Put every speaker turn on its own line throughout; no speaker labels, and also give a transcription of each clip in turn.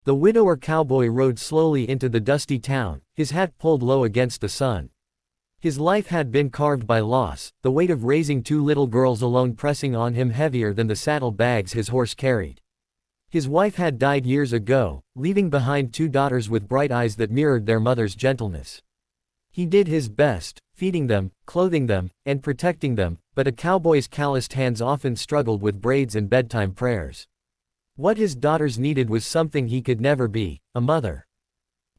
The widower cowboy rode slowly into the dusty town, his hat pulled low against the sun. His life had been carved by loss, the weight of raising two little girls alone pressing on him heavier than the saddle bags his horse carried. His wife had died years ago, leaving behind two daughters with bright eyes that mirrored their mother's gentleness. He did his best, feeding them, clothing them, and protecting them, but a cowboy's calloused hands often struggled with braids and bedtime prayers. What his daughters needed was something he could never be, a mother.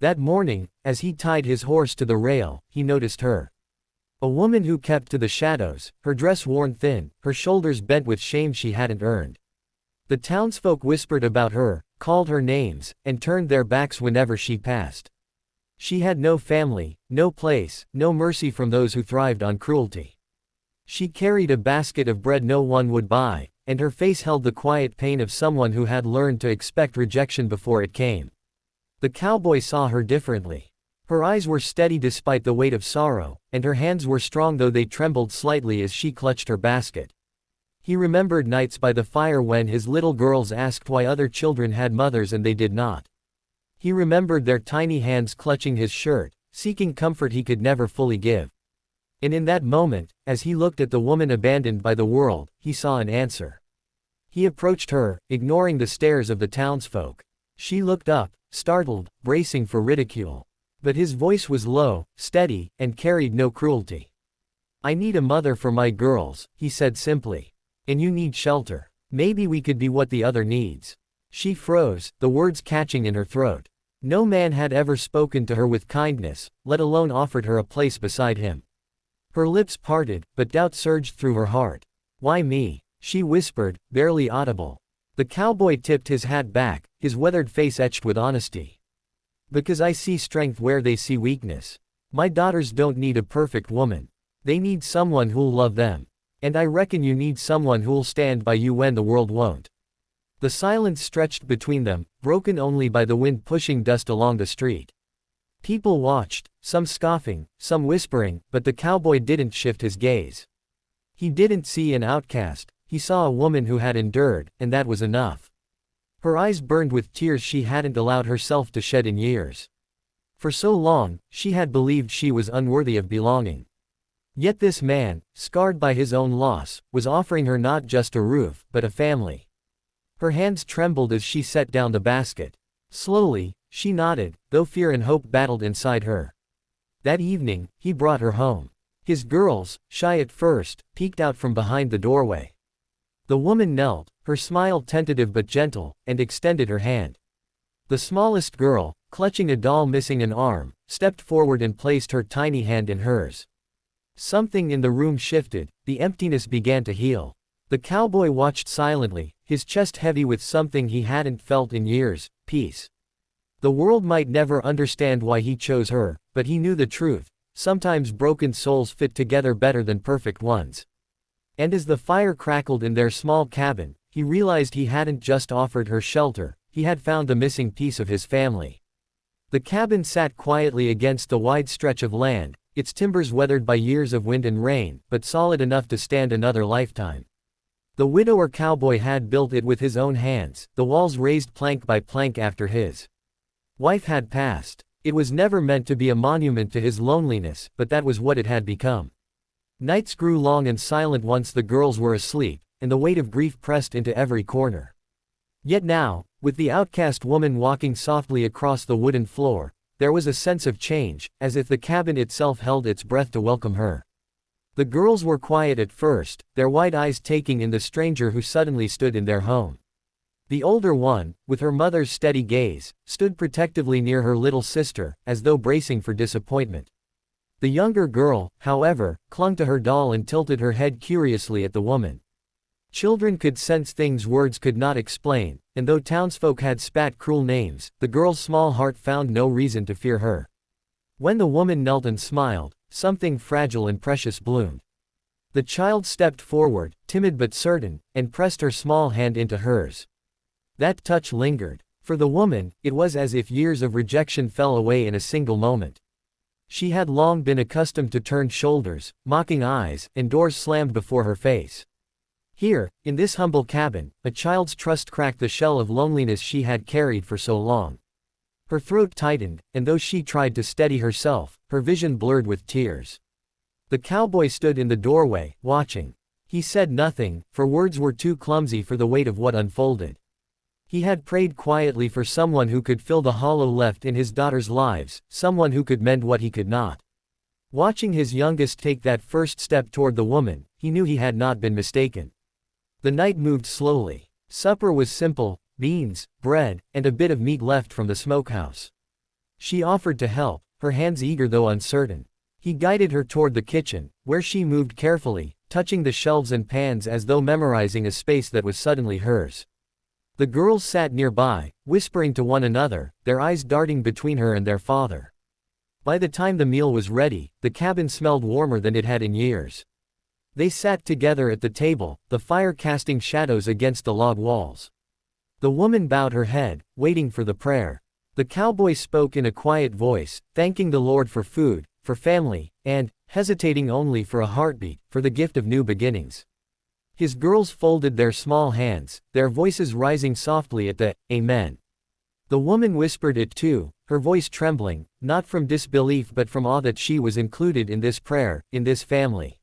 That morning, as he tied his horse to the rail, he noticed her. A woman who kept to the shadows, her dress worn thin, her shoulders bent with shame she hadn't earned. The townsfolk whispered about her, called her names, and turned their backs whenever she passed. She had no family, no place, no mercy from those who thrived on cruelty. She carried a basket of bread no one would buy, and her face held the quiet pain of someone who had learned to expect rejection before it came. The cowboy saw her differently. Her eyes were steady despite the weight of sorrow, and her hands were strong though they trembled slightly as she clutched her basket. He remembered nights by the fire when his little girls asked why other children had mothers and they did not. He remembered their tiny hands clutching his shirt, seeking comfort he could never fully give. And in that moment, as he looked at the woman abandoned by the world, he saw an answer. He approached her, ignoring the stares of the townsfolk. She looked up, startled, bracing for ridicule. But his voice was low, steady, and carried no cruelty. "I need a mother for my girls," he said simply. "And you need shelter. Maybe we could be what the other needs." She froze, the words catching in her throat. No man had ever spoken to her with kindness, let alone offered her a place beside him. Her lips parted, but doubt surged through her heart. "Why me?" she whispered, barely audible. The cowboy tipped his hat back, his weathered face etched with honesty. "Because I see strength where they see weakness. My daughters don't need a perfect woman. They need someone who'll love them. And I reckon you need someone who'll stand by you when the world won't." The silence stretched between them, broken only by the wind pushing dust along the street. People watched, some scoffing, some whispering, but the cowboy didn't shift his gaze. He didn't see an outcast, he saw a woman who had endured, and that was enough. Her eyes burned with tears she hadn't allowed herself to shed in years. For so long, she had believed she was unworthy of belonging. Yet this man, scarred by his own loss, was offering her not just a roof, but a family. Her hands trembled as she set down the basket. Slowly, she nodded, though fear and hope battled inside her. That evening, he brought her home. His girls, shy at first, peeked out from behind the doorway. The woman knelt, her smile tentative but gentle, and extended her hand. The smallest girl, clutching a doll missing an arm, stepped forward and placed her tiny hand in hers. Something in the room shifted, the emptiness began to heal. The cowboy watched silently, his chest heavy with something he hadn't felt in years, peace. The world might never understand why he chose her, but he knew the truth. Sometimes broken souls fit together better than perfect ones. And as the fire crackled in their small cabin, he realized he hadn't just offered her shelter, he had found the missing piece of his family. The cabin sat quietly against the wide stretch of land, its timbers weathered by years of wind and rain, but solid enough to stand another lifetime. The widower cowboy had built it with his own hands, the walls raised plank by plank after his wife had passed. It was never meant to be a monument to his loneliness, but that was what it had become. Nights grew long and silent once the girls were asleep, and the weight of grief pressed into every corner. Yet now, with the outcast woman walking softly across the wooden floor, there was a sense of change, as if the cabin itself held its breath to welcome her. The girls were quiet at first, their wide eyes taking in the stranger who suddenly stood in their home. The older one, with her mother's steady gaze, stood protectively near her little sister, as though bracing for disappointment. The younger girl, however, clung to her doll and tilted her head curiously at the woman. Children could sense things words could not explain, and though townsfolk had spat cruel names, the girl's small heart found no reason to fear her. When the woman knelt and smiled, something fragile and precious bloomed. The child stepped forward, timid but certain, and pressed her small hand into hers. That touch lingered. For the woman, it was as if years of rejection fell away in a single moment. She had long been accustomed to turned shoulders, mocking eyes, and doors slammed before her face. Here, in this humble cabin, a child's trust cracked the shell of loneliness she had carried for so long. Her throat tightened, and though she tried to steady herself, her vision blurred with tears. The cowboy stood in the doorway, watching. He said nothing, for words were too clumsy for the weight of what unfolded. He had prayed quietly for someone who could fill the hollow left in his daughters' lives, someone who could mend what he could not. Watching his youngest take that first step toward the woman, he knew he had not been mistaken. The night moved slowly. Supper was simple: beans, bread, and a bit of meat left from the smokehouse. She offered to help, her hands eager though uncertain. He guided her toward the kitchen, where she moved carefully, touching the shelves and pans as though memorizing a space that was suddenly hers. The girls sat nearby, whispering to one another, their eyes darting between her and their father. By the time the meal was ready, the cabin smelled warmer than it had in years. They sat together at the table, the fire casting shadows against the log walls. The woman bowed her head, waiting for the prayer. The cowboy spoke in a quiet voice, thanking the Lord for food, for family, and, hesitating only for a heartbeat, for the gift of new beginnings. His girls folded their small hands, their voices rising softly at the Amen. The woman whispered it too, her voice trembling, not from disbelief but from awe that she was included in this prayer, in this family.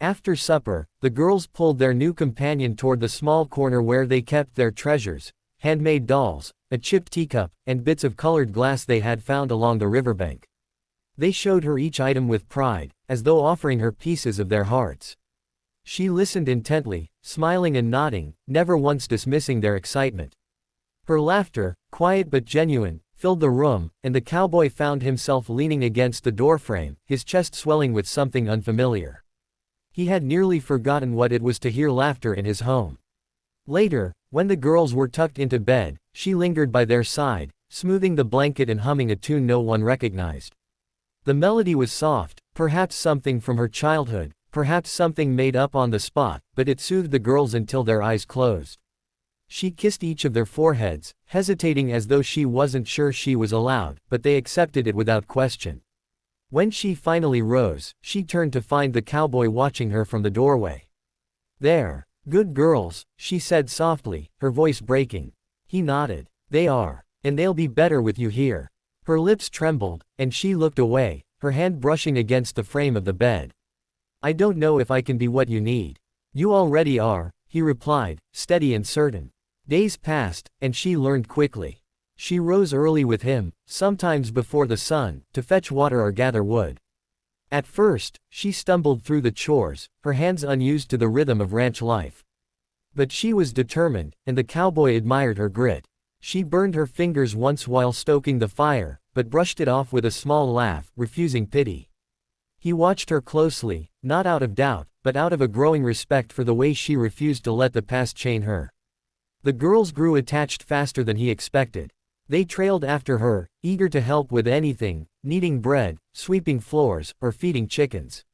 After supper, the girls pulled their new companion toward the small corner where they kept their treasures: handmade dolls, a chipped teacup, and bits of colored glass they had found along the riverbank. They showed her each item with pride, as though offering her pieces of their hearts. She listened intently, smiling and nodding, never once dismissing their excitement. Her laughter, quiet but genuine, filled the room, and the cowboy found himself leaning against the doorframe, his chest swelling with something unfamiliar. He had nearly forgotten what it was to hear laughter in his home. Later, when the girls were tucked into bed, she lingered by their side, smoothing the blanket and humming a tune no one recognized. The melody was soft, perhaps something from her childhood, perhaps something made up on the spot, but it soothed the girls until their eyes closed. She kissed each of their foreheads, hesitating as though she wasn't sure she was allowed, but they accepted it without question. When she finally rose, she turned to find the cowboy watching her from the doorway. "There, good girls," she said softly, her voice breaking. He nodded. "They are. And they'll be better with you here." Her lips trembled, and she looked away, her hand brushing against the frame of the bed. "I don't know if I can be what you need." "You already are," he replied, steady and certain. Days passed, and she learned quickly. She rose early with him, sometimes before the sun, to fetch water or gather wood. At first, she stumbled through the chores, her hands unused to the rhythm of ranch life. But she was determined, and the cowboy admired her grit. She burned her fingers once while stoking the fire, but brushed it off with a small laugh, refusing pity. He watched her closely, not out of doubt, but out of a growing respect for the way she refused to let the past chain her. The girls grew attached faster than he expected. They trailed after her, eager to help with anything, kneading bread, sweeping floors, or feeding chickens.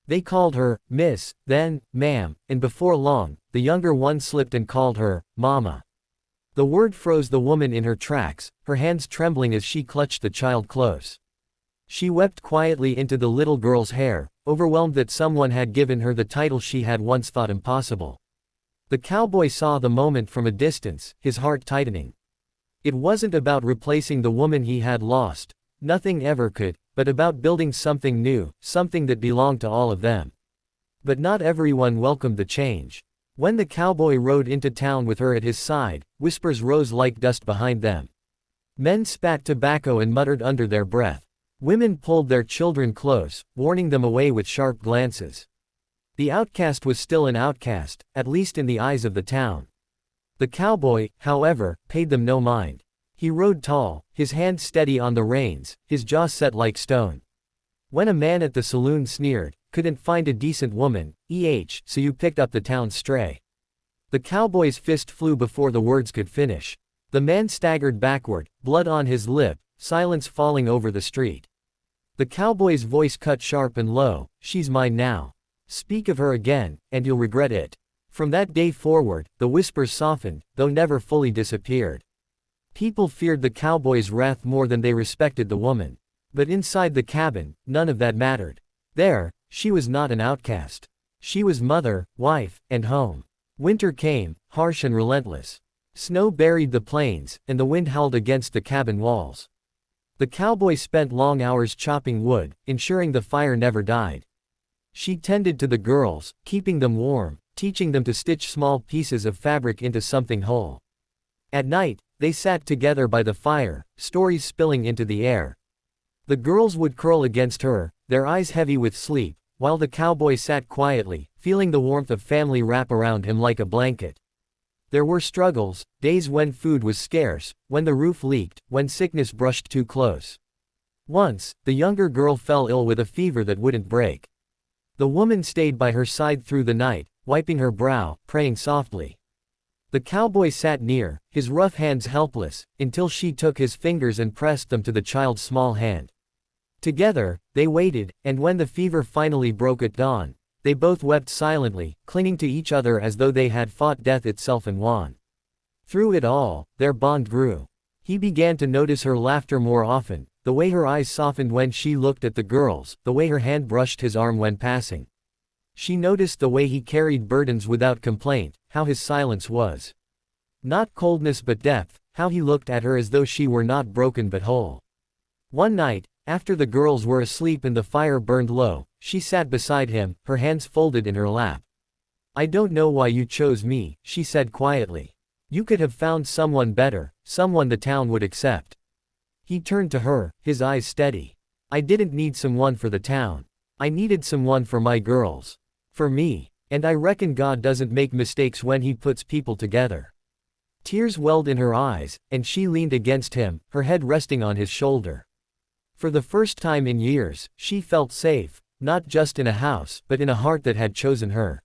They called her Miss, then Ma'am, and before long, the younger one slipped and called her Mama. The word froze the woman in her tracks, her hands trembling as she clutched the child close. She wept quietly into the little girl's hair, overwhelmed that someone had given her the title she had once thought impossible. The cowboy saw the moment from a distance, his heart tightening. It wasn't about replacing the woman he had lost, nothing ever could, but about building something new, something that belonged to all of them. But not everyone welcomed the change. When the cowboy rode into town with her at his side, whispers rose like dust behind them. Men spat tobacco and muttered under their breath. Women pulled their children close, warning them away with sharp glances. The outcast was still an outcast, at least in the eyes of the town. The cowboy, however, paid them no mind. He rode tall, his hand steady on the reins, his jaw set like stone. When a man at the saloon sneered, "Couldn't find a decent woman, so you picked up the town stray." The cowboy's fist flew before the words could finish. The man staggered backward, blood on his lip, silence falling over the street. The cowboy's voice cut sharp and low, "She's mine now. Speak of her again, and you'll regret it." From that day forward, the whispers softened, though never fully disappeared. People feared the cowboy's wrath more than they respected the woman. But inside the cabin, none of that mattered. There, she was not an outcast. She was mother, wife, and home. Winter came, harsh and relentless. Snow buried the plains, and the wind howled against the cabin walls. The cowboy spent long hours chopping wood, ensuring the fire never died. She tended to the girls, keeping them warm, teaching them to stitch small pieces of fabric into something whole. At night, they sat together by the fire, stories spilling into the air. The girls would curl against her, their eyes heavy with sleep, while the cowboy sat quietly, feeling the warmth of family wrap around him like a blanket. There were struggles, days when food was scarce, when the roof leaked, when sickness brushed too close. Once, the younger girl fell ill with a fever that wouldn't break. The woman stayed by her side through the night, wiping her brow, praying softly. The cowboy sat near, his rough hands helpless, until she took his fingers and pressed them to the child's small hand. Together, they waited, and when the fever finally broke at dawn, they both wept silently, clinging to each other as though they had fought death itself and won. Through it all, their bond grew. He began to notice her laughter more often, the way her eyes softened when she looked at the girls, the way her hand brushed his arm when passing. She noticed the way he carried burdens without complaint, how his silence was not coldness but depth, how he looked at her as though she were not broken but whole. One night, after the girls were asleep and the fire burned low, she sat beside him, her hands folded in her lap. "I don't know why you chose me," she said quietly. "You could have found someone better, someone the town would accept." He turned to her, his eyes steady. "I didn't need someone for the town. I needed someone for my girls. For me. And I reckon God doesn't make mistakes when He puts people together." Tears welled in her eyes, and she leaned against him, her head resting on his shoulder. For the first time in years, she felt safe, not just in a house, but in a heart that had chosen her.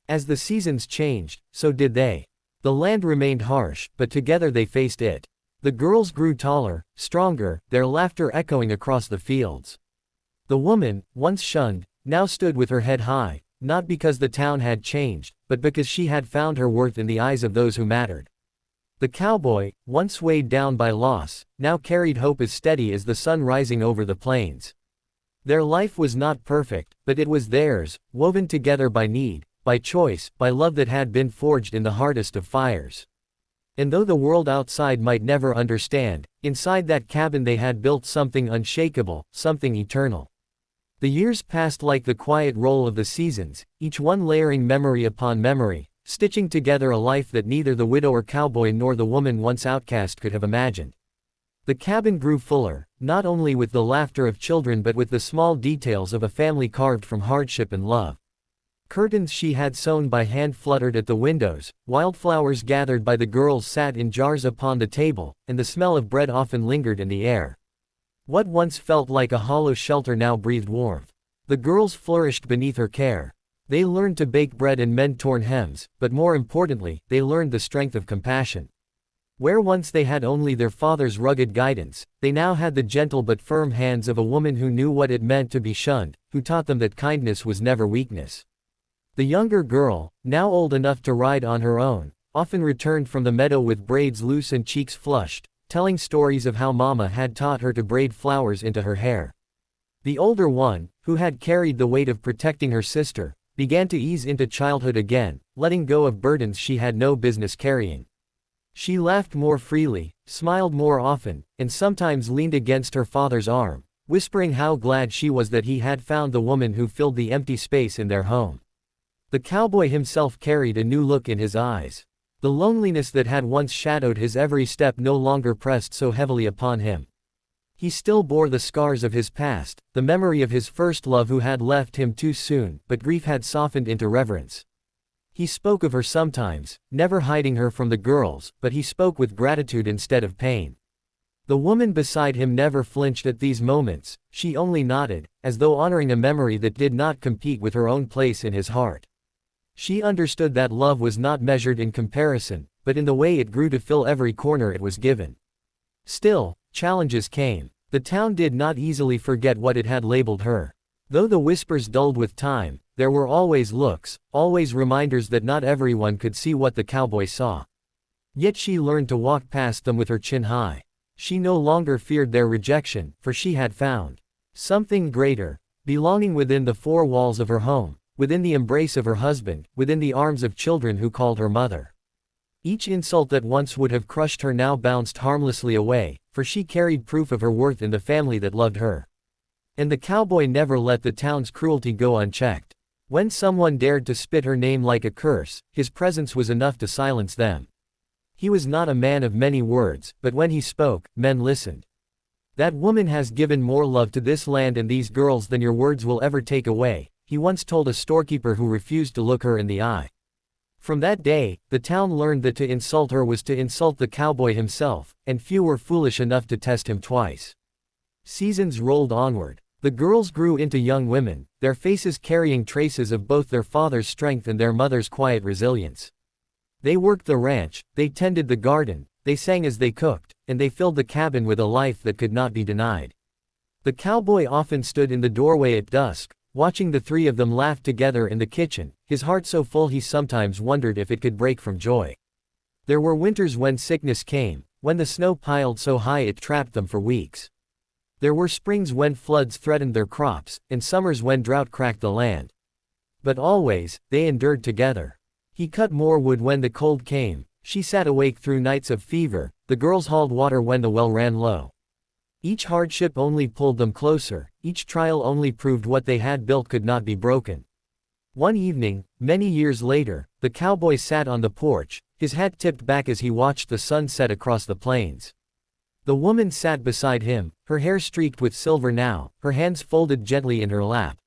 As the seasons changed, so did they. The land remained harsh, but together they faced it. The girls grew taller, stronger, their laughter echoing across the fields. The woman, once shunned, now stood with her head high, not because the town had changed, but because she had found her worth in the eyes of those who mattered. The cowboy, once weighed down by loss, now carried hope as steady as the sun rising over the plains. Their life was not perfect, but it was theirs, woven together by need, by choice, by love that had been forged in the hardest of fires. And though the world outside might never understand, inside that cabin they had built something unshakable, something eternal. The years passed like the quiet roll of the seasons, each one layering memory upon memory, stitching together a life that neither the widower cowboy nor the woman once outcast could have imagined. The cabin grew fuller, not only with the laughter of children but with the small details of a family carved from hardship and love. Curtains she had sewn by hand fluttered at the windows, wildflowers gathered by the girls sat in jars upon the table, and the smell of bread often lingered in the air. What once felt like a hollow shelter now breathed warmth. The girls flourished beneath her care. They learned to bake bread and mend torn hems, but more importantly, they learned the strength of compassion. Where once they had only their father's rugged guidance, they now had the gentle but firm hands of a woman who knew what it meant to be shunned, who taught them that kindness was never weakness. The younger girl, now old enough to ride on her own, often returned from the meadow with braids loose and cheeks flushed, telling stories of how Mama had taught her to braid flowers into her hair. The older one, who had carried the weight of protecting her sister, began to ease into childhood again, letting go of burdens she had no business carrying. She laughed more freely, smiled more often, and sometimes leaned against her father's arm, whispering how glad she was that he had found the woman who filled the empty space in their home. The cowboy himself carried a new look in his eyes. The loneliness that had once shadowed his every step no longer pressed so heavily upon him. He still bore the scars of his past, the memory of his first love who had left him too soon, but grief had softened into reverence. He spoke of her sometimes, never hiding her from the girls, but he spoke with gratitude instead of pain. The woman beside him never flinched at these moments, she only nodded, as though honoring a memory that did not compete with her own place in his heart. She understood that love was not measured in comparison, but in the way it grew to fill every corner it was given. Still, challenges came. The town did not easily forget what it had labeled her. Though the whispers dulled with time, there were always looks, always reminders that not everyone could see what the cowboy saw. Yet she learned to walk past them with her chin high. She no longer feared their rejection, for she had found something greater, belonging within the four walls of her home, within the embrace of her husband, within the arms of children who called her mother. Each insult that once would have crushed her now bounced harmlessly away, for she carried proof of her worth in the family that loved her. And the cowboy never let the town's cruelty go unchecked. When someone dared to spit her name like a curse, his presence was enough to silence them. He was not a man of many words, but when he spoke, men listened. "That woman has given more love to this land and these girls than your words will ever take away," he once told a storekeeper who refused to look her in the eye. From that day, the town learned that to insult her was to insult the cowboy himself, and few were foolish enough to test him twice. Seasons rolled onward. The girls grew into young women, their faces carrying traces of both their father's strength and their mother's quiet resilience. They worked the ranch, they tended the garden, they sang as they cooked, and they filled the cabin with a life that could not be denied. The cowboy often stood in the doorway at dusk, watching the three of them laugh together in the kitchen, his heart so full he sometimes wondered if it could break from joy. There were winters when sickness came, when the snow piled so high it trapped them for weeks. There were springs when floods threatened their crops, and summers when drought cracked the land. But always, they endured together. He cut more wood when the cold came, she sat awake through nights of fever, the girls hauled water when the well ran low. Each hardship only pulled them closer, each trial only proved what they had built could not be broken. One evening, many years later, the cowboy sat on the porch, his hat tipped back as he watched the sun set across the plains. The woman sat beside him, her hair streaked with silver now, her hands folded gently in her lap.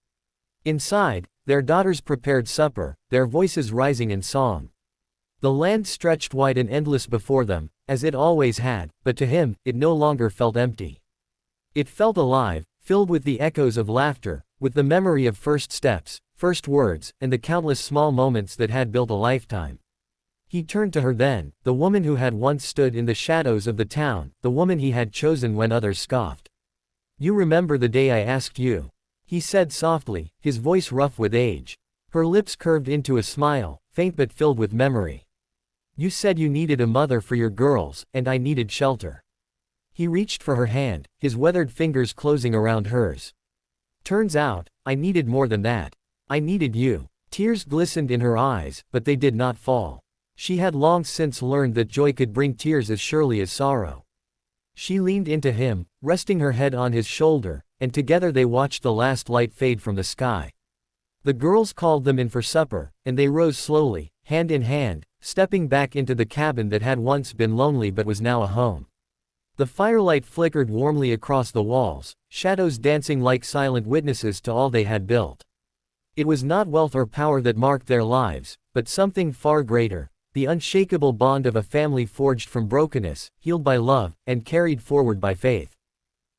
Inside, their daughters prepared supper, their voices rising in song. The land stretched wide and endless before them, as it always had, but to him, it no longer felt empty. It felt alive, filled with the echoes of laughter, with the memory of first steps, first words, and the countless small moments that had built a lifetime. He turned to her then, the woman who had once stood in the shadows of the town, the woman he had chosen when others scoffed. "You remember the day I asked you?" he said softly, his voice rough with age. Her lips curved into a smile, faint but filled with memory. "You said you needed a mother for your girls, and I needed shelter." He reached for her hand, his weathered fingers closing around hers. "Turns out, I needed more than that. I needed you." Tears glistened in her eyes, but they did not fall. She had long since learned that joy could bring tears as surely as sorrow. She leaned into him, resting her head on his shoulder, and together they watched the last light fade from the sky. The girls called them in for supper, and they rose slowly, hand in hand, stepping back into the cabin that had once been lonely but was now a home. The firelight flickered warmly across the walls, shadows dancing like silent witnesses to all they had built. It was not wealth or power that marked their lives, but something far greater, the unshakable bond of a family forged from brokenness, healed by love, and carried forward by faith.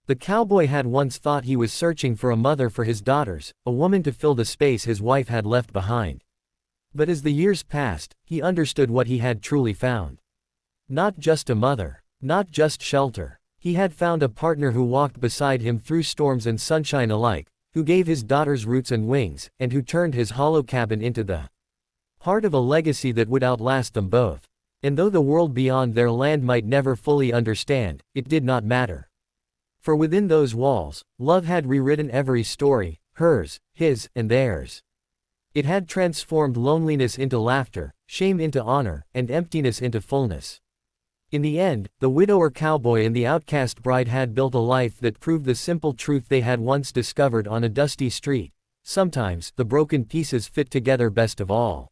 The cowboy had once thought he was searching for a mother for his daughters, a woman to fill the space his wife had left behind. But as the years passed, he understood what he had truly found. Not just a mother. Not just shelter. He had found a partner who walked beside him through storms and sunshine alike, who gave his daughters roots and wings, and who turned his hollow cabin into the heart of a legacy that would outlast them both. And though the world beyond their land might never fully understand, it did not matter. For within those walls, love had rewritten every story, hers, his, and theirs. It had transformed loneliness into laughter, shame into honor, and emptiness into fullness. In the end, the widower cowboy and the outcast bride had built a life that proved the simple truth they had once discovered on a dusty street: sometimes the broken pieces fit together best of all.